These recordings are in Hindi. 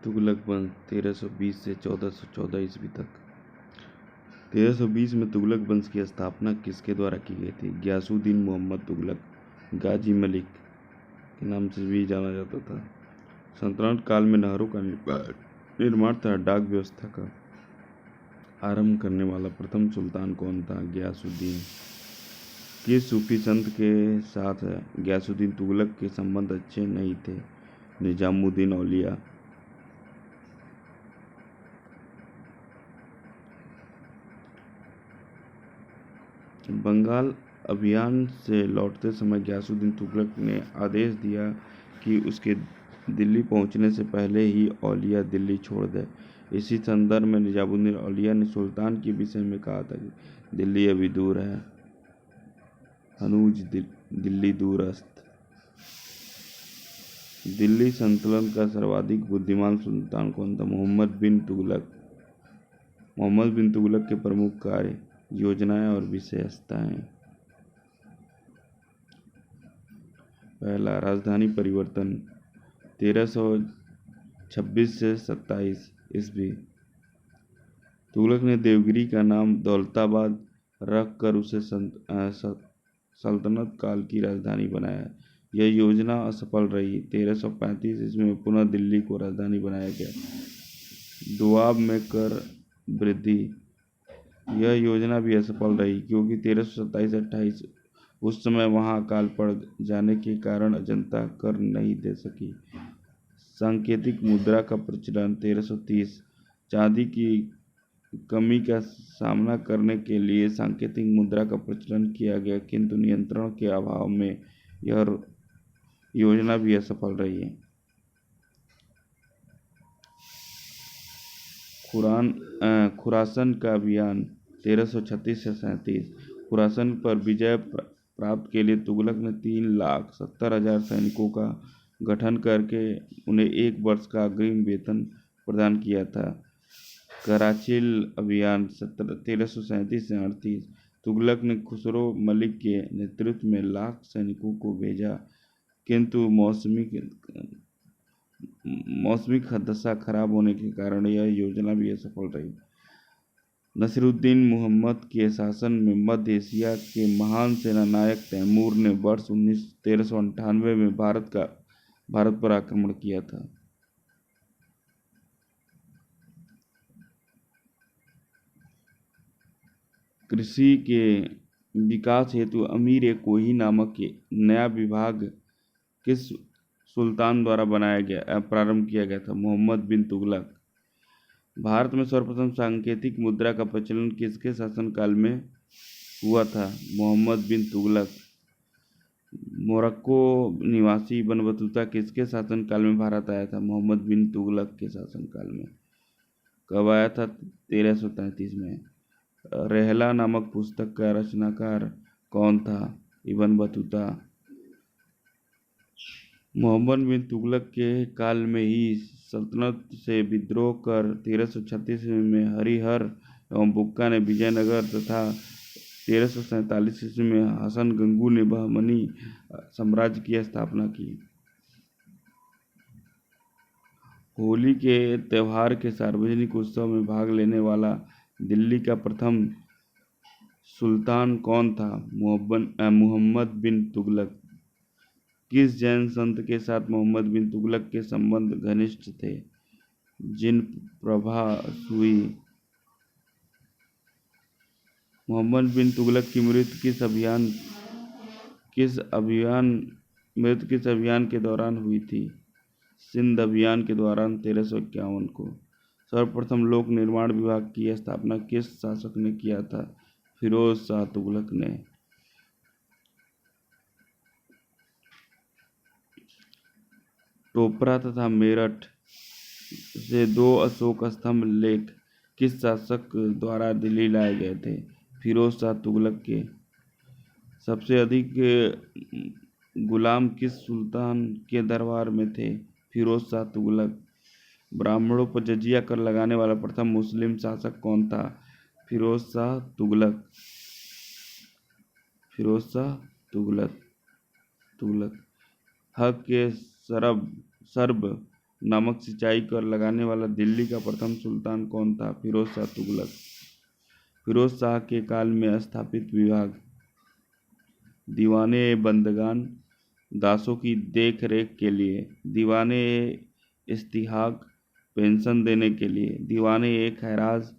तुगलक वंश 1320 से 1414 ईस्वी तक। 1320 में तुगलक वंश की स्थापना किसके द्वारा की गई थी? गयासुद्दीन मोहम्मद तुगलक, गाजी मलिक के नाम से भी जाना जाता था। सल्तनत काल में नहरों का निर्माण तथा डाक व्यवस्था का आरंभ करने वाला प्रथम सुल्तान कौन था? गयासुद्दीन। किस सूफी संत के साथ गयासुद्दीन तुगलक के संबंध अच्छे नहीं थे? निजामुद्दीन औलिया। बंगाल अभियान से लौटते समय गयासुद्दीन तुगलक ने आदेश दिया कि उसके दिल्ली पहुंचने से पहले ही औलिया दिल्ली छोड़ दे। इसी संदर्भ में निजामुद्दीन औलिया ने सुल्तान के विषय में कहा था कि दिल्ली अभी दूर है, हनूज दिल्ली दूरस्थ। दिल्ली सल्तनत का सर्वाधिक बुद्धिमान सुल्तान कौन था? मोहम्मद बिन तुगलक। मोहम्मद बिन तुगलक के प्रमुख कार्य, योजनाएं और विशेषताएं। पहला, राजधानी परिवर्तन 1326 से 27 ईस्वी। तुगलक ने देवगिरी का नाम दौलताबाद रख कर उसे सल्तनत काल की राजधानी बनाया। यह योजना असफल रही। 1335 ईस्वी में पुनः दिल्ली को राजधानी बनाया गया। दुआब में कर वृद्धि, यह योजना भी असफल रही क्योंकि 1327-28 उस समय वहां अकाल पड़ जाने के कारण जनता कर नहीं दे सकी। सांकेतिक मुद्रा का प्रचलन 1330, चांदी की कमी का सामना करने के लिए सांकेतिक मुद्रा का प्रचलन किया गया, किंतु नियंत्रण के अभाव में यह योजना भी असफल रही। खुरासन का अभियान 1336 से 37। खुरासन पर विजय प्राप्त के लिए तुगलक ने 3,70,000 सैनिकों का गठन करके उन्हें 1 वर्ष का अग्रिम वेतन प्रदान किया था। कराचिल अभियान 1337 से 38। तुगलक ने खुसरो मलिक के नेतृत्व में लाख सैनिकों को भेजा, किंतु मौसमी दशा खराब होने के कारण यह योजना भी असफल रही। नसीरुद्दीन मुहम्मद के शासन में मध्य एशिया के महान सेनानायक तैमूर ने वर्ष 1398 में भारत पर आक्रमण किया था। कृषि के विकास हेतु अमीर-ए-कोही नामक नया विभाग किस सुल्तान द्वारा प्रारंभ किया गया था? मोहम्मद बिन तुगलक। भारत में सर्वप्रथम सांकेतिक मुद्रा का प्रचलन किसके शासनकाल में हुआ था? मोहम्मद बिन तुगलक। मोरक्को निवासी इब्न बतूता किसके शासनकाल में भारत आया था? मोहम्मद बिन तुगलक के शासनकाल में। कब आया था? 1333 में। रहला नामक पुस्तक का रचनाकार कौन था? Ibn Battuta. मोहम्मद बिन तुगलक के काल में ही सल्तनत से विद्रोह कर 1336 में हरिहर एवं बुक्का ने विजयनगर तथा 1347 ईस्वी में हसन गंगू ने बहमनी साम्राज्य की स्थापना की। होली के त्यौहार के सार्वजनिक उत्सव में भाग लेने वाला दिल्ली का प्रथम सुल्तान कौन था? मुहम्मद बिन तुगलक। किस जैन संत के साथ मोहम्मद बिन तुगलक के संबंध घनिष्ठ थे? जिन प्रभा सुई। मोहम्मद बिन तुगलक की मृत्यु किस अभियान के दौरान हुई थी? सिंध अभियान के दौरान 1351 को। सर्वप्रथम लोक निर्माण विभाग की स्थापना किस शासक ने किया था? फिरोज शाह तुगलक ने। टोपरा तथा मेरठ से 2 अशोक स्तंभ लेख किस शासक द्वारा दिल्ली लाए गए थे? फिरोज शाह तुगलक के। सबसे अधिक गुलाम किस सुल्तान के दरबार में थे? फिरोज शाह तुगलक। ब्राह्मणों पर जजिया कर लगाने वाला प्रथम मुस्लिम शासक कौन था? फिरोज शाह तुगलक। फिरोज शाह तुगलक। हक के सर्ब नामक सिंचाई कर लगाने वाला दिल्ली का प्रथम सुल्तान कौन था? फिरोज शाह तुगलक। फिरोज शाह के काल में स्थापित विभाग दीवाने बंदगान दासों की देख रेख के लिए, दीवाने इस्तिहाक पेंशन देने के लिए, दीवाने एक खैराज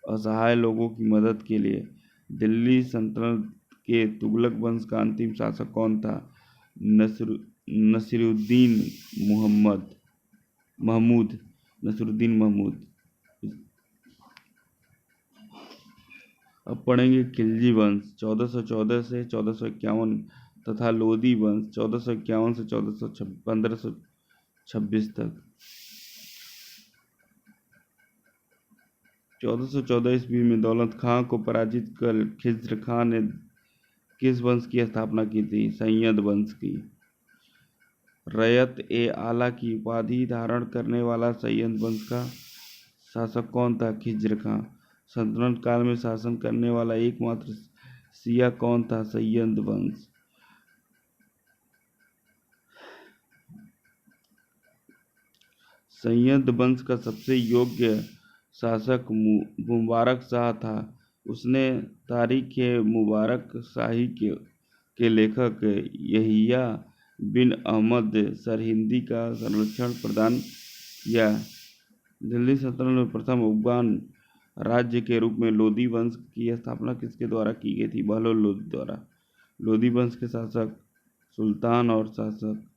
असहाय लोगों की मदद के लिए। दिल्ली सल्तनत के तुगलक वंश का अंतिम शासक कौन था? नसीरुद्दीन महमूद। नसीरुद्दीन महमूद। अब पढ़ेंगे खिलजी वंश 1414 से 1451 तथा लोधी वंश 1451 से 1526 तक। 1414 ईस्वी में दौलत खां को पराजित कर खिज्र खां ने किस वंश की स्थापना की थी? सैयद वंश की। रयत-ए-आला की उपाधि धारण करने वाला सैयद वंश का शासक कौन था? खिज्र खां। सल्तनत काल में शासन करने वाला एकमात्र शिया कौन था? सैयद वंश। सैयद वंश का सबसे योग्य शासक मुबारक शाह था। उसने तारीख़-ए-मुबारक शाही के लेखक यहिया बिन अहमद सरहिंदी का संरक्षण प्रदान किया। दिल्ली सल्तनत में प्रथम अफगान राज्य के रूप में लोधी वंश की स्थापना किसके द्वारा की गई थी? बहलोल लोधी द्वारा। लोधी वंश के शासक, सुल्तान और शासक।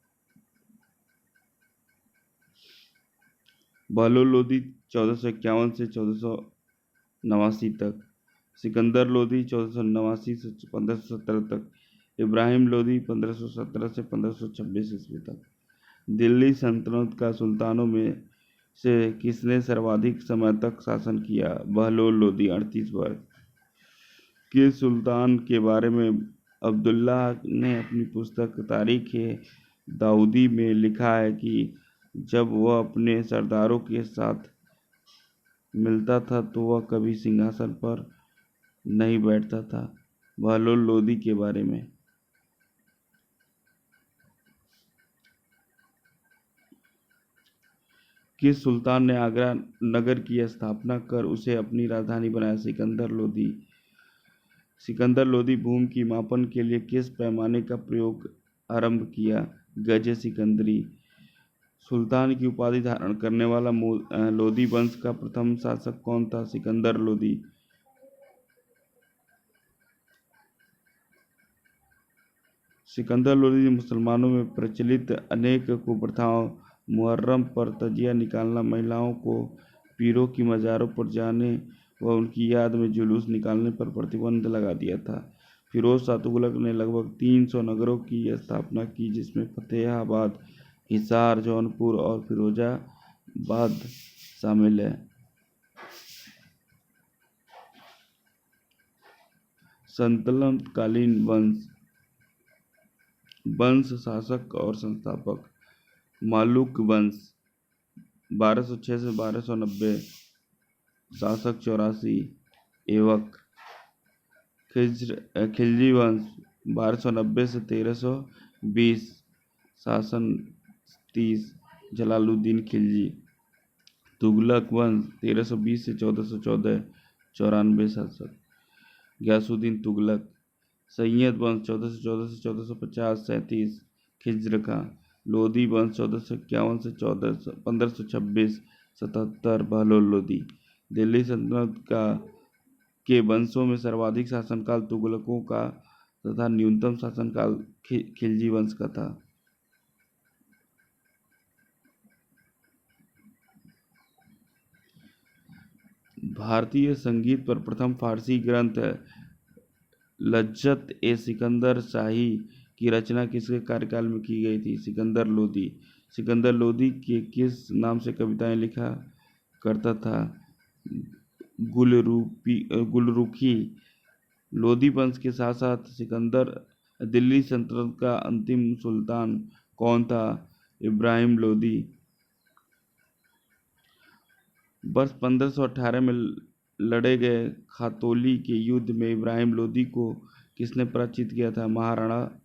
बहलोल लोधी 1451 से 1489 तक, सिकंदर लोधी 1489 से 1517 तक, इब्राहिम लोधी 1517 से 1526 ईस्वी तक। दिल्ली सल्तनत का सुल्तानों में से किसने सर्वाधिक समय तक शासन किया? बहलोल लोधी 38 वर्ष। के सुल्तान के बारे में अब्दुल्ला ने अपनी पुस्तक तारीख़-ए-दाऊदी में लिखा है कि जब वह अपने सरदारों के साथ मिलता था तो वह कभी सिंहासन पर नहीं बैठता था। बहलोल लोधी के बारे में किस सुल्तान ने आगरा नगर की स्थापना कर उसे अपनी राजधानी बनाया? सिकंदर लोधी। सिकंदर लोधी भूमि की मापन के लिए किस पैमाने का प्रयोग आरंभ किया? गज सिकंदरी। सुल्तान की उपाधि धारण करने वाला लोधी वंश का प्रथम शासक कौन था? सिकंदर लोधी। सिकंदर लोधी ने मुसलमानों में प्रचलित अनेक कुप्रथाओं, मुहर्रम पर तजिया निकालना, महिलाओं को पीरों की मज़ारों पर जाने व उनकी याद में जुलूस निकालने पर प्रतिबंध लगा दिया था। फिरोज शाह तुगलक ने लगभग 300 नगरों की स्थापना की, जिसमें फतेहाबाद, हिसार, जौनपुर और फिरोजाबाद शामिल है। सल्तनत कालीन वंश शासक और संस्थापक। मालुक वंश 1206 से 1290, शासक 84। एवक। खिलजी वंश 1290 से 1320, शासन 30। जलालुद्दीन खिलजी। तुगलक वंश 1320 से 1414, 94 शासक। गयासुद्दीन तुगलक। सैयद वंश 1414 से 1450, 37। खिज्र खां। लोधी वंश 1451 से 1526, 77। बहलोल लोधी। दिल्ली सल्तनत के वंशों में सर्वाधिक शासनकाल तुगलकों का तथा न्यूनतम शासनकाल खिलजी वंश का था। भारतीय संगीत पर प्रथम फारसी ग्रंथ लज्जत-ए-सिकंदर शाही की रचना किसके कार्यकाल में की गई थी? सिकंदर लोधी। सिकंदर लोधी के किस नाम से कविताएं लिखा करता था? गुलरुखी। लोधी वंश के साथ साथ दिल्ली सल्तनत का अंतिम सुल्तान कौन था? इब्राहिम लोधी। वर्ष 1518 में लड़े गए खातौली के युद्ध में इब्राहिम लोधी को किसने पराजित किया था? महाराणा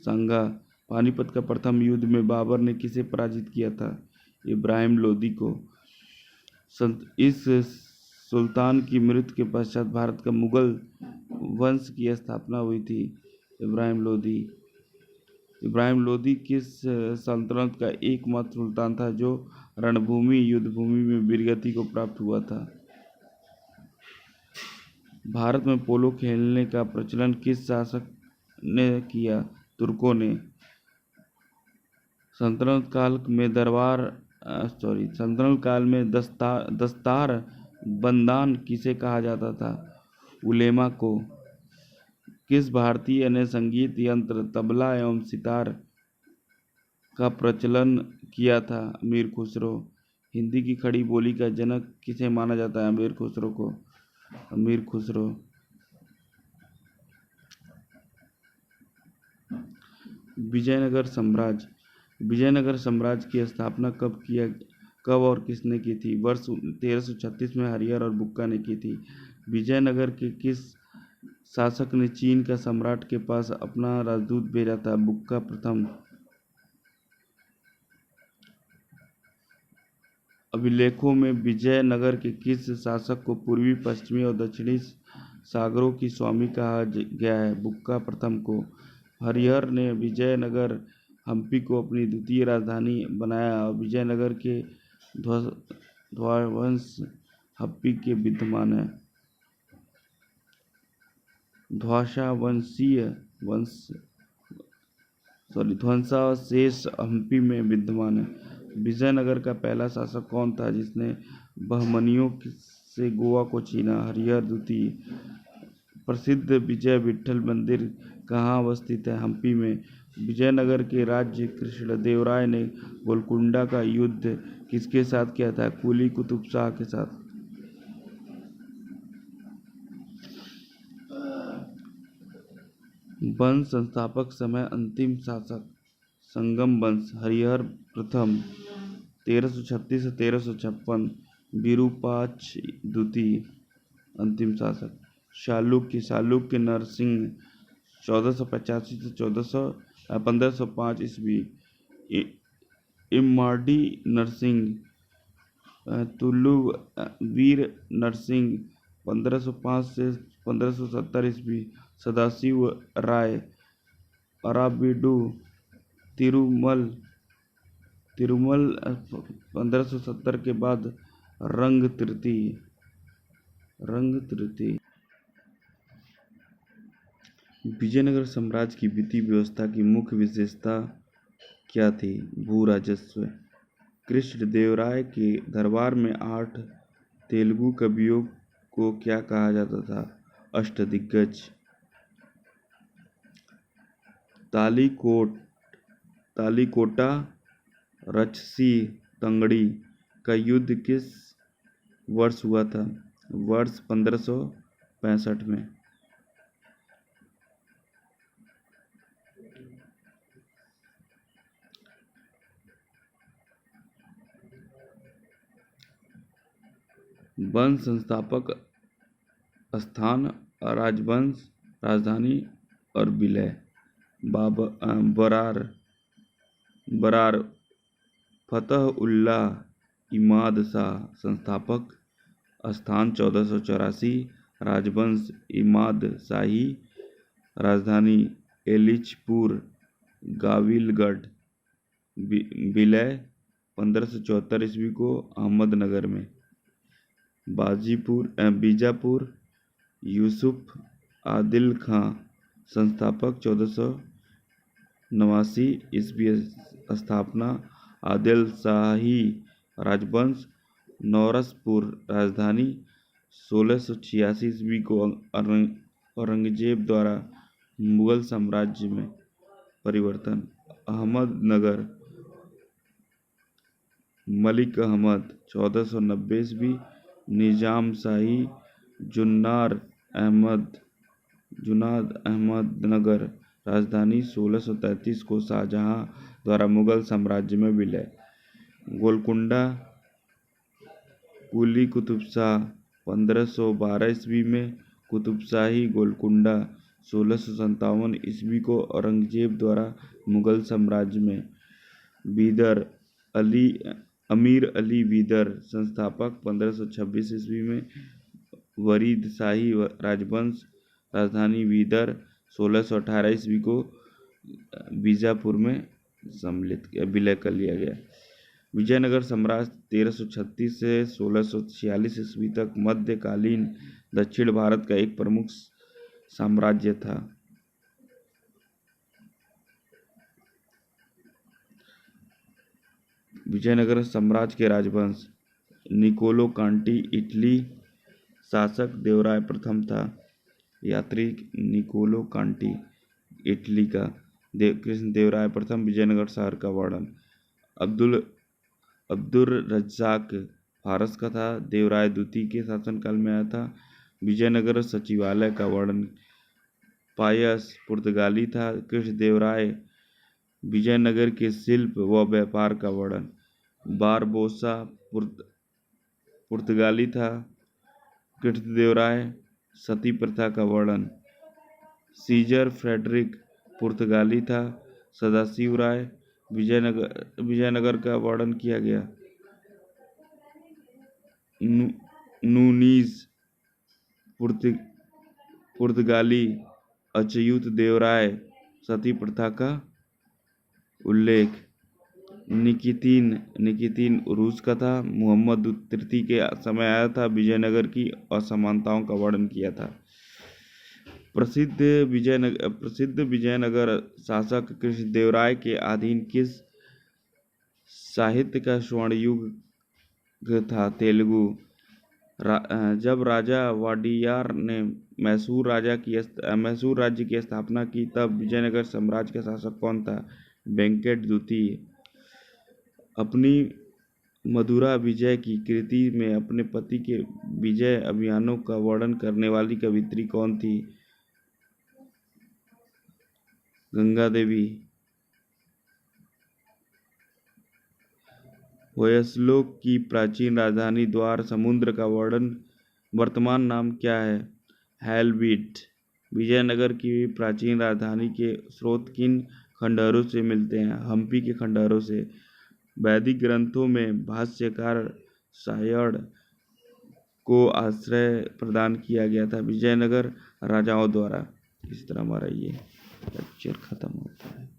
सांगा। पानीपत का प्रथम युद्ध में बाबर ने किसे पराजित किया था? इब्राहिम लोदी को। इस सुल्तान की मृत्यु के पश्चात भारत का मुगल वंश की स्थापना हुई थी। इब्राहिम लोदी किस सल्तनत का एकमात्र सुल्तान था जो रणभूमि युद्धभूमि में वीरगति को प्राप्त हुआ था? भारत में पोलो खेलने का प्रचलन किस शासक ने किया? तुर्कों ने। सल्तनत काल में दस्तार बंदान किसे कहा जाता था? उलेमा को। किस भारतीय ने संगीत यंत्र तबला एवं सितार का प्रचलन किया था? अमीर खुसरो। हिंदी की खड़ी बोली का जनक किसे माना जाता है? अमीर खुसरो को। अमीर खुसरो। विजयनगर साम्राज्य की स्थापना कब और किसने की थी? वर्ष 1336 में हरिहर और बुक्का ने की थी। विजयनगर के किस शासक ने चीन का सम्राट के पास अपना राजदूत भेजा था? बुक्का प्रथम। अभिलेखों में विजयनगर के किस शासक को पूर्वी, पश्चिमी और दक्षिणी सागरों की स्वामी कहा गया है? बुक्का प्रथम को। हरिहर ने विजयनगर हम्पी को अपनी द्वितीय राजधानी बनाया और विजयनगर के ध्वंसावशेष हम्पी के विद्यमान है। ध्वंसावशेष हम्पी में विद्यमान है। विजयनगर का पहला शासक कौन था जिसने बहमनियों से गोवा को छीना? हरिहर द्वितीय। प्रसिद्ध विजय विठ्ठल मंदिर कहाँ अवस्थित है? हम्पी में। विजयनगर के राज्य कृष्णदेवराय ने गोलकुंडा का युद्ध किसके साथ किया था? कुली कुतुब शाह के साथ। वंश संस्थापक समय अंतिम शासक संगम वंश। हरिहर प्रथम 1336 से 1356। विरूपाक्ष द्वितीय अंतिम शासक। चालुक्य नरसिंह 1485 से 1505 ईस्वी। इम्माडी नरसिंह। तुलु वीर नरसिंह 1505 से 1570 ईस्वी। सदाशिव राय अराबिडु तिरुमल 1570 के बाद। रंग तृतीय। विजयनगर साम्राज्य की वित्तीय व्यवस्था की मुख्य विशेषता क्या थी? भू राजस्व। कृष्णदेवराय के दरबार में 8 तेलुगु कवियों को क्या कहा जाता था? अष्टदिग्गज। तालीकोटा रक्षसी तंगड़ी का युद्ध किस वर्ष हुआ था? वर्ष 1565 में। वंश संस्थापक स्थान, राजवंश, राजधानी और विलय। बरार फतहुल्लाह इमाद शाह संस्थापक स्थान 1484। राजवंश इमाद शाही। राजधानी एलिचपुर गाविलगढ़। विलय 1574 ईस्वी को अहमदनगर में। बीजापुर यूसुफ आदिल खां संस्थापक 1489 ईस्वी। स्थापना आदिल शाही राजवंश। नौरसपुर राजधानी 1686 ईस्वी को औरंगजेब द्वारा मुगल साम्राज्य में परिवर्तन। अहमदनगर मलिक अहमद 1490 ईस्वी। निजाम शाही जुन्नार अहमदनगर राजधानी 1633 को शाहजहां द्वारा मुगल साम्राज्य में विलय। गोलकुंडा कुली कुतुब शाह 1512 ईस्वी में। कुतुबशाही गोलकुंडा 1657 ईस्वी को औरंगजेब द्वारा मुगल साम्राज्य में। बीदर अमीर अली बीदर संस्थापक 1526 ईस्वी में। वरीद शाही राजवंश राजधानी बीदर 1618 ईस्वी को बीजापुर में विलय कर लिया गया। विजयनगर साम्राज्य 1336 से 1646 ईस्वी तक मध्यकालीन दक्षिण भारत का एक प्रमुख साम्राज्य था। विजयनगर साम्राज्य के राजवंश निकोलो कांटी इटली शासक देवराय प्रथम था। यात्री निकोलो कांटी इटली का। कृष्ण देवराय प्रथम विजयनगर शहर का वर्णन। अब्दुल रज्जाक फारस का था, देवराय द्वितीय के शासनकाल में आया था। विजयनगर सचिवालय का वर्णन। पायस पुर्तगाली था। कृष्ण देवराय विजयनगर के शिल्प व व्यापार का वर्णन। बारबोसा पुर्तगाली था। कृष्णदेवराय सती प्रथा का वर्णन। सीजर फ्रेडरिक पुर्तगाली था। सदाशिव राय विजयनगर का वर्णन किया गया। नूनीज पुर्तगाली अच्युत देवराय सती प्रथा का उल्लेख। निकितीन रूस का था। मोहम्मद तृतीय के समय आया था। विजयनगर की असमानताओं का वर्णन किया था। प्रसिद्ध विजयनगर शासक कृष्णदेवराय के अधीन किस साहित्य का स्वर्ण युग था? तेलुगु। जब राजा वाडियार ने मैसूर राज्य की स्थापना की तब विजयनगर साम्राज्य का शासक कौन था? वेंकट द्वितीय। अपनी मधुरा विजय की कृति में अपने पति के विजय अभियानों का वर्णन करने वाली कवियत्री कौन थी? गंगा देवी। होयसलो की प्राचीन राजधानी द्वार समुद्र का वर्तमान नाम क्या है? हैलवीड। विजयनगर की प्राचीन राजधानी के स्रोत किन खंडहरों से मिलते हैं? हम्पी के खंडहरों से। वैदिक ग्रंथों में भाष्यकार सायण को आश्रय प्रदान किया गया था विजयनगर राजाओं द्वारा। इस तरह हमारा ये लेक्चर खत्म होता है।